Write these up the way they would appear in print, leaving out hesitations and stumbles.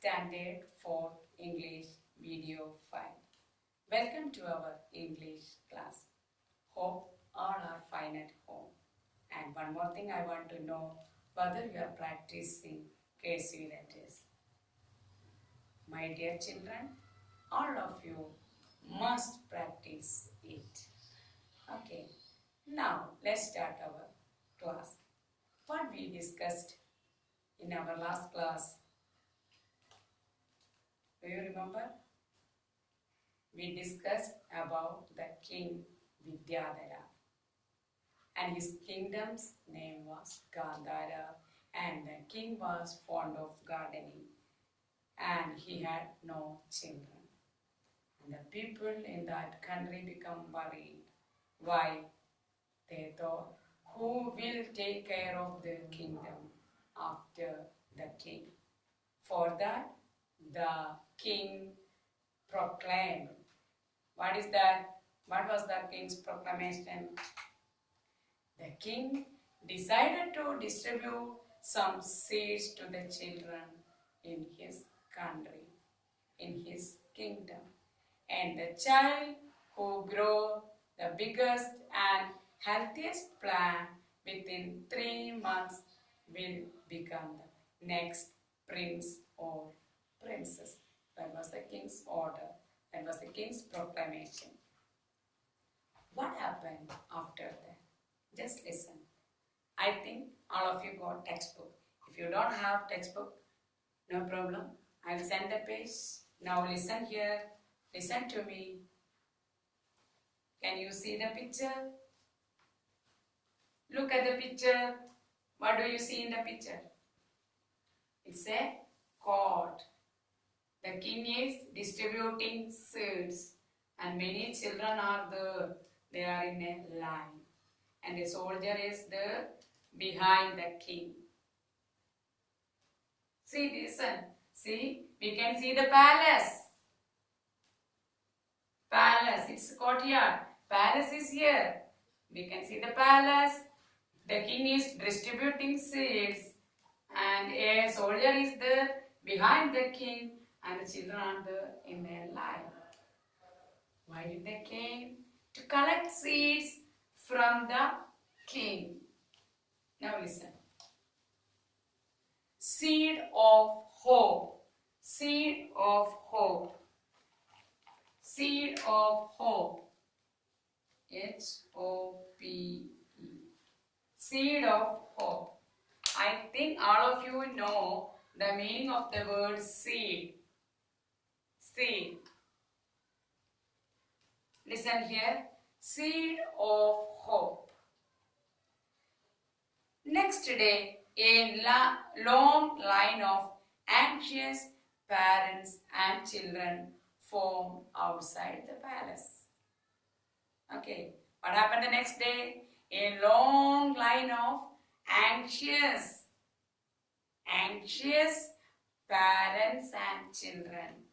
Standard 4 English video file. Welcome to our English class. Hope all are fine at home. And one more thing I want to know whether you are practicing cursive letters. My dear children, all of you must practice it. Okay, now let's start our class. What we discussed in our last class, do you remember? We discussed about the king Vidyadhara and his kingdom's name was Gandhara, and the king was fond of gardening and he had no children. And the people in that country become worried. Why? They thought, who will take care of the kingdom after the king? For that, the king proclaimed. What is that? What was the king's proclamation? The king decided to distribute some seeds to the children in his country, in his kingdom. And the child who grows the biggest and healthiest plant within 3 months will become the next prince or princess. That was the king's order. That was the king's proclamation. What happened after that? Just listen. I think all of you got textbook. If you don't have textbook, no problem. I'll send the page. Now listen here. Listen to me. Can you see the picture? Look at the picture. What do you see in the picture? It's a court. The king is distributing seeds and many children are there. They are in a line. And a soldier is there behind the king. See, listen. See, we can see the palace. Palace, it's courtyard. Palace is here. We can see the palace. The king is distributing seeds and a soldier is there behind the king and the children are there in their line. Why did they came? To collect seeds from the king. Now listen. Seed of hope. Seed of hope. Seed of hope. H-O-P-E. Seed of hope. I think all of you know the meaning of the word seed. Seed. Listen here. Seed of hope. Next day, a long line of anxious parents and children formed outside the palace. Okay, what happened the next day? A long line of anxious parents and children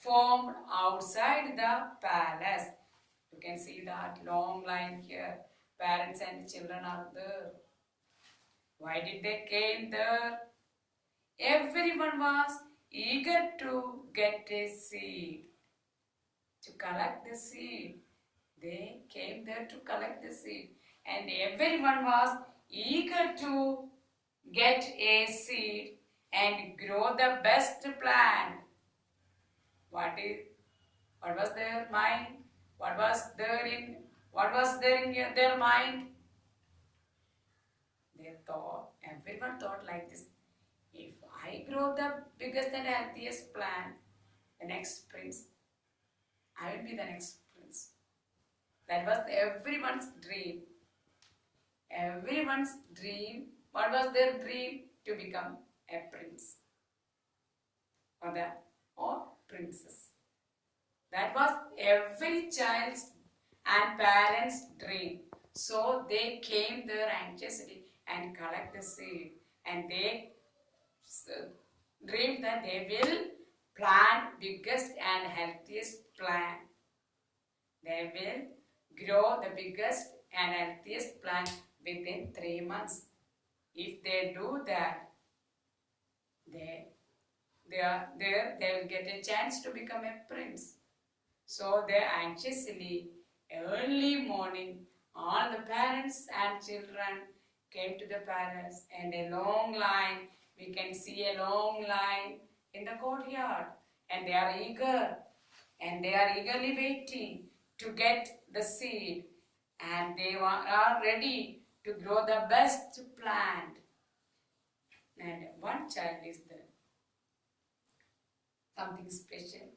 formed outside the palace. You can see that long line here. Parents and children are there. Why did they came there? Everyone was eager to get a seed, to collect the seed. They came there to collect the seed and everyone was eager to get a seed and grow the best plant. What was their mind? What was there in their mind? They thought, everyone thought like this. If I grow the biggest and healthiest plant, the next prince, I will be the next prince. That was everyone's dream. Everyone's dream. What was their dream? To become a prince or princess. That was every child's and parents' dream. So they came there anxiously and collect the seed, and they dreamed that they will plant biggest and healthiest plant. They will grow the biggest and healthiest plant within 3 months. If they do that, they will get a chance to become a prince. So they anxiously, early morning, all the parents and children came to the palace, and a long line, we can see a long line in the courtyard, and they are eagerly waiting to get the seed, and they are ready to grow the best plant. And one child is there, something special.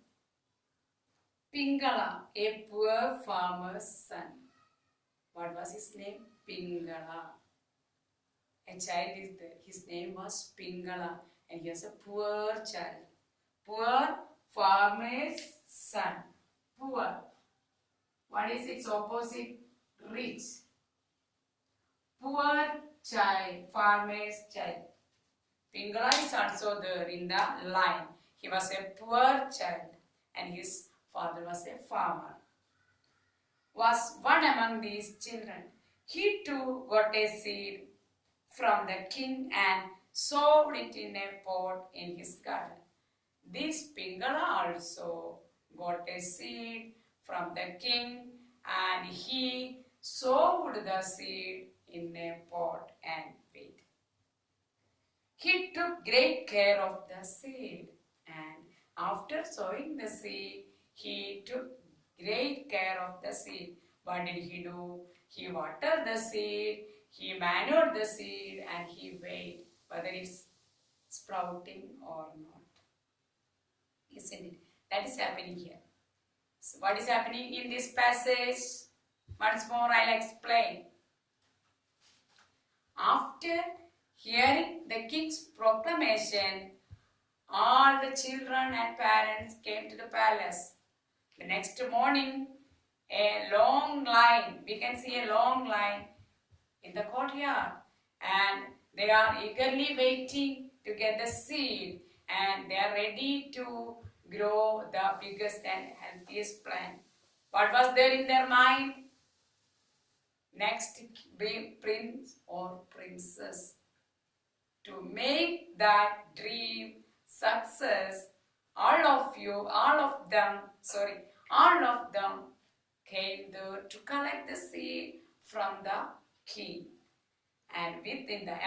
Pingala, a poor farmer's son. What was his name? Pingala. A child is there. His name was Pingala, and he was a poor child. Poor farmer's son. Poor. What is its opposite? Rich. Poor child, farmer's child. Pingala is also there in the line. He was a poor child, and his father was a farmer. Was one among these children. He too got a seed from the king and sowed it in a pot in his garden. This Pingala also got a seed from the king, and he sowed the seed in a pot and waited. He took great care of the seed, and after sowing the seed, he took great care of the seed. What did he do? He watered the seed, he manured the seed, and he weighed whether it's sprouting or not. Isn't it? That is happening here. So what is happening in this passage? Once more I'll explain. After hearing the king's proclamation, all the children and parents came to the palace. The next morning, a long line, we can see a long line in the courtyard, and they are eagerly waiting to get the seed, and they are ready to grow the biggest and healthiest plant. What was there in their mind? Next prince or princess. To make that dream success, all of them came there to collect the seed from the king. And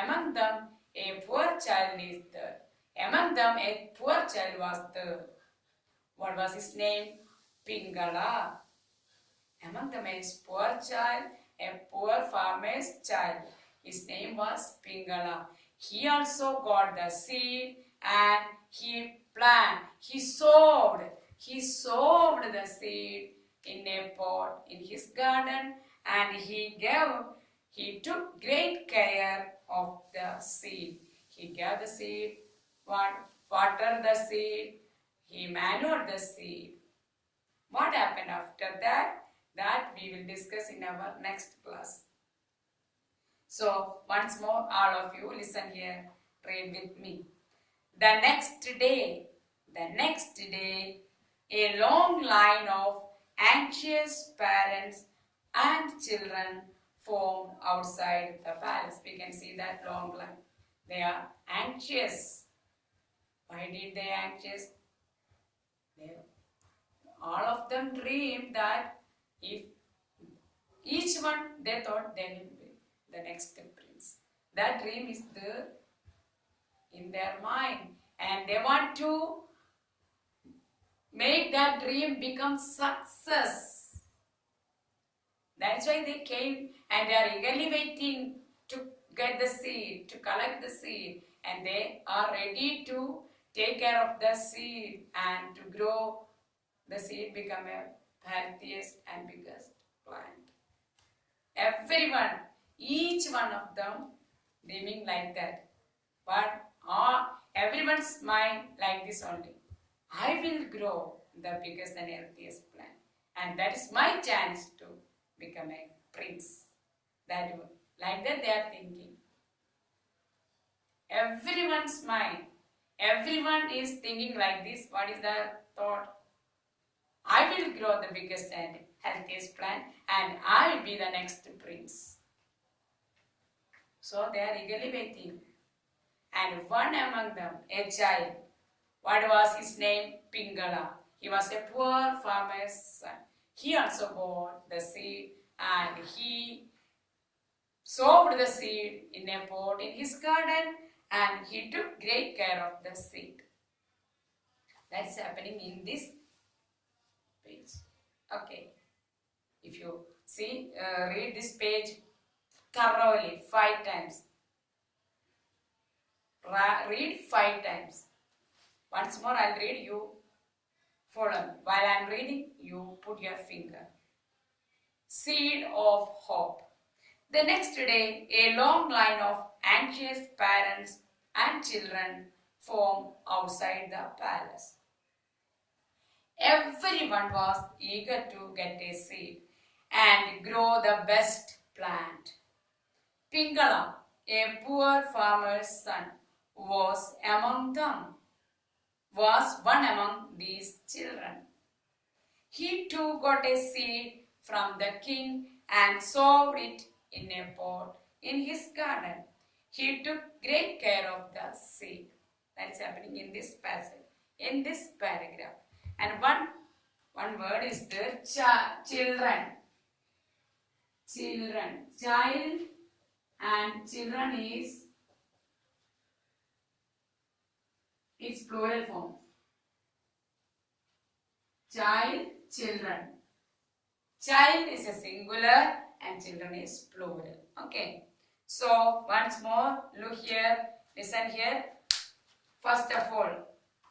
among them, a poor child is there. Among them, a poor child was there. What was his name? Pingala. Among them, a poor child, a poor farmer's child. His name was Pingala. He also got the seed and he planted. He sowed the seed in a pot in his garden, and he took great care of the seed. He gave the seed, watered the seed, he manured the seed. What happened after that? That we will discuss in our next class. So once more, all of you listen here, read with me. The next day, a long line of anxious parents and children formed outside the palace. We can see that long line. They are anxious. Why did they anxious? All of them dreamed that if each one, they thought they will be the next prince. That dream is there in their mind, and they want to make that dream become success. That's why they came, and they are eagerly waiting to get the seed, to collect the seed, and they are ready to take care of the seed and to grow the seed, become a healthiest and biggest plant. Everyone, each one of them dreaming like that. But everyone's mind like this only. I will grow the biggest and healthiest plant, and that is my chance to become a prince. Like that they are thinking. Everyone's mind, everyone is thinking like this. What is their thought? I will grow the biggest and healthiest plant, and I will be the next prince. So they are eagerly waiting. And one among them, a child, What was his name? Pingala. He was a poor farmer's son. He also bought the seed and he sowed the seed in a pot in his garden and he took great care of the seed. That's happening in this page. Okay. If you see, read this page thoroughly 5 times. Read 5 times. Once more I'll read, you follow. While I'm reading, you put your finger. Seed of hope. The next day, a long line of anxious parents and children formed outside the palace. Everyone was eager to get a seed and grow the best plant. Pingala, a poor farmer's son, was one among these children. He too got a seed from the king and sowed it in a pot in his garden. He took great care of the seed. That is happening in this passage, in this paragraph. And one word is the children. Children. Child and children is its plural form. Child, children. Child is a singular and children is plural. Okay. So once more, look here, listen here. First of all,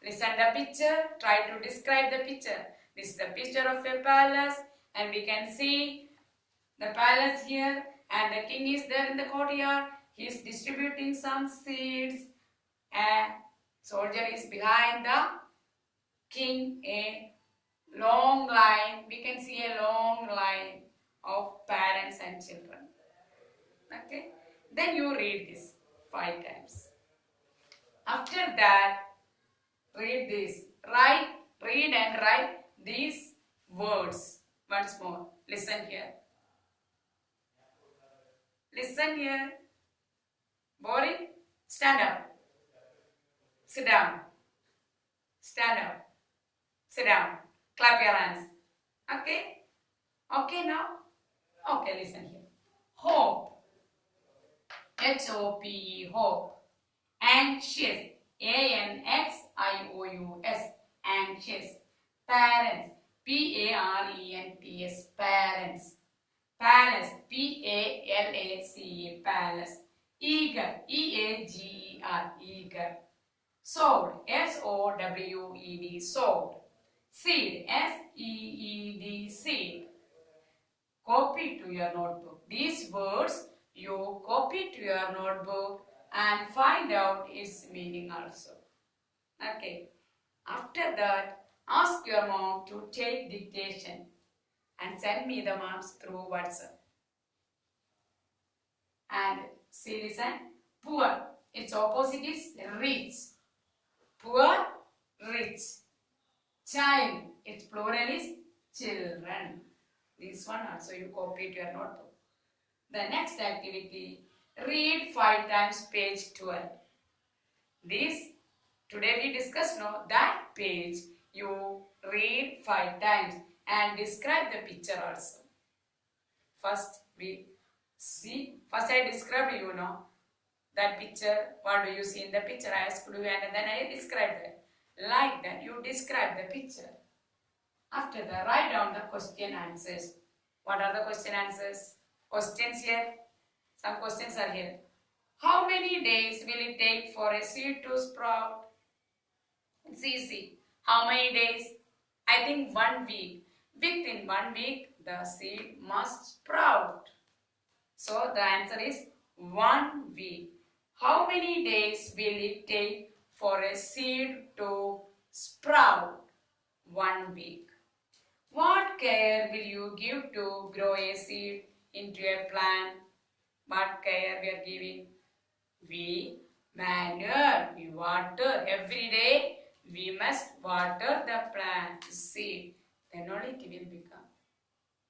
listen the picture, try to describe the picture. This is the picture of a palace and we can see the palace here and the king is there in the courtyard. He is distributing some seeds. A soldier is behind the king. A long line, we can see a long line of parents and children. Okay. Then you read this 5 times. After that, read this. Read and write these words once more. Listen here. Listen here. Boring? Stand up. Sit down. Stand up. Sit down. Clap your hands. Okay? Okay now? Okay, listen here. Hope. H-O-P-E, hope. Anxious. A-N-X-I-O-U-S, anxious. Parents. P-A-R-E-N-T-S, parents. Palace. P-A-L-A-C-E, palace. Eager. E-A-G-E-R, eager. Sowed. S-O-W-E-D, sowed. Seed. S-E-E-D, seed. Copy to your notebook. These words you copy to your notebook and find out its meaning also. Okay. After that, ask your mom to take dictation and send me the marks through WhatsApp. And see, listen. Poor. Its opposite is rich. Poor, rich. Child. Its plural is children. This one also you copy to your notebook. The next activity, read 5 times page 12. This, today we discussed that page you read 5 times and describe the picture also. First I described that picture. What do you see in the picture? I asked you and then I described it. Like that, you describe the picture. After that, write down the question answers. What are the question answers? Questions here. Some questions are here. How many days will it take for a seed to sprout? It's easy. How many days? I think 1 week. Within 1 week, the seed must sprout. So the answer is 1 week. How many days will it take for a seed to sprout? 1 week. What care will you give to grow a seed into a plant? What care we are giving? We manure, we water. Every day we must water the plant, seed. Then only it will become.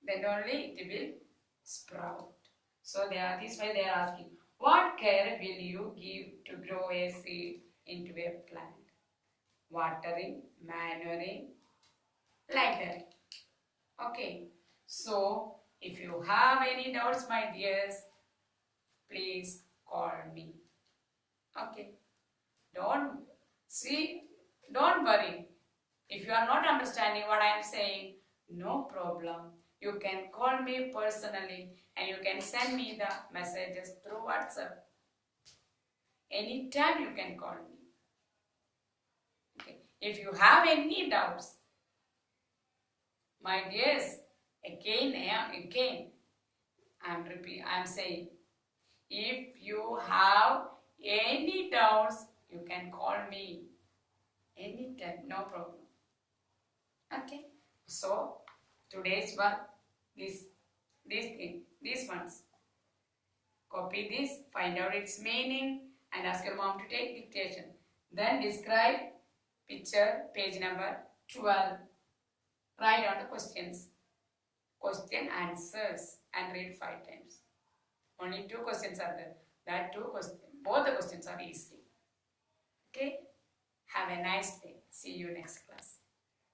Then only it will sprout. So this way they are asking, what care will you give to grow a seed into a plant? watering, manuring, like that. Okay. So, if you have any doubts, my dears, please call me. Okay. Don't worry. If you are not understanding what I am saying, no problem. You can call me personally and you can send me the messages through WhatsApp. Anytime you can call me. Okay. If you have any doubts, my dears, again, I'm saying, if you have any doubts, you can call me anytime, no problem. Okay. So today's one, these ones. Copy this, find out its meaning, and ask your mom to take dictation. Then describe picture, page number 12. Write down the questions. Question answers and read 5 times. Only 2 questions are there. Both the questions are easy. Okay? Have a nice day. See you next class.